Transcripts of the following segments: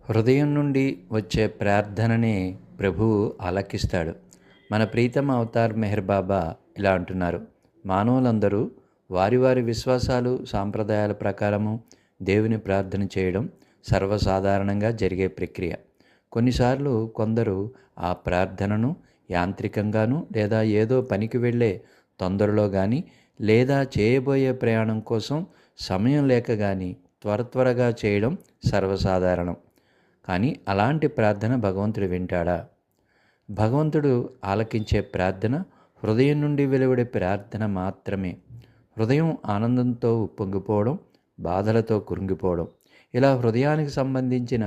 హృదయం నుండి వచ్చే ప్రార్థననే ప్రభువు ఆలకిస్తాడు. మన ప్రీతమ అవతార్ మెహర్ బాబా ఇలా అంటున్నారు: మానవులందరూ వారి వారి విశ్వాసాలు సాంప్రదాయాల ప్రకారము దేవుని ప్రార్థన చేయడం సర్వసాధారణంగా జరిగే ప్రక్రియ. కొన్నిసార్లు కొందరు ఆ ప్రార్థనను యాంత్రికంగాను, లేదా ఏదో పనికి వెళ్ళే తొందరలో కానీ, లేదా చేయబోయే ప్రయాణం కోసం సమయం లేక కానీ త్వరగా చేయడం సర్వసాధారణం. కానీ అలాంటి ప్రార్థన భగవంతుడు వింటాడా? భగవంతుడు ఆలకించే ప్రార్థన హృదయం నుండి వెలువడే ప్రార్థన మాత్రమే. హృదయం ఆనందంతో ఉప్పొంగిపోవడం, బాధలతో కృంగిపోవడం, ఇలా హృదయానికి సంబంధించిన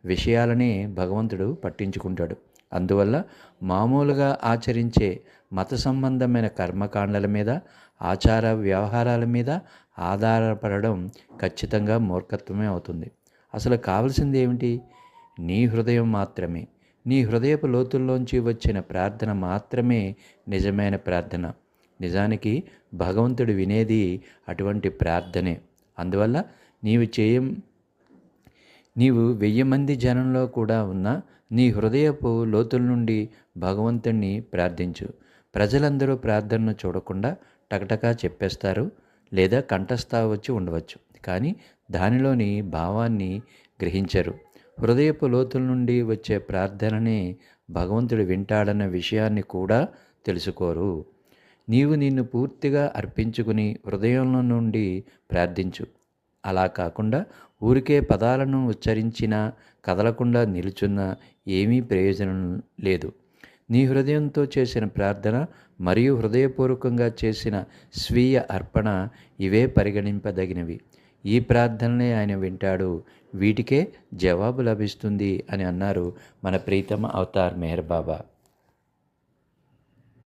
విషయాలనే భగవంతుడు పట్టించుకుంటాడు. అందువల్ల మామూలుగా ఆచరించే మత సంబంధమైన కర్మకాండల మీద, ఆచార వ్యవహారాల మీద ఆధారపడడం ఖచ్చితంగా మూర్ఖత్వమే అవుతుంది. అసలు కావలసింది ఏమిటి? నీ హృదయం మాత్రమే. నీ హృదయపు లోతుల్లోంచి వచ్చిన ప్రార్థన మాత్రమే నిజమైన ప్రార్థన. నిజానికి భగవంతుడు వినేది అటువంటి ప్రార్థనే. అందువల్ల నీవు 1000 మంది జనంలో కూడా ఉన్న నీ హృదయపు లోతుల నుండి భగవంతుణ్ణి ప్రార్థించు. ప్రజలందరూ ప్రార్థనను చూడకుండా టకటకా చెప్పేస్తారు, లేదా కంఠస్థ వచ్చి ఉండవచ్చు, కానీ దానిలోని భావాన్ని గ్రహించరు. హృదయపు లోతుల నుండి వచ్చే ప్రార్థననే భగవంతుడు వింటాడన్న విషయాన్ని కూడా తెలుసుకోరు. నీవు నిన్ను పూర్తిగా అర్పించుకుని హృదయంలో నుండి ప్రార్థించు. అలా కాకుండా ఊరికే పదాలను ఉచ్చరించినా, కదలకుండా నిలుచున్నా ఏమీ ప్రయోజనం లేదు. నీ హృదయంతో చేసిన ప్రార్థన మరియు హృదయపూర్వకంగా చేసిన స్వీయ అర్పణ, ఇవే పరిగణింపదగినవి. ఈ ప్రార్థనలే ఆయన వింటాడు, వీటికే జవాబు లభిస్తుంది అని అన్నారు మన ప్రీతమ అవతార్ మెహర్ బాబా.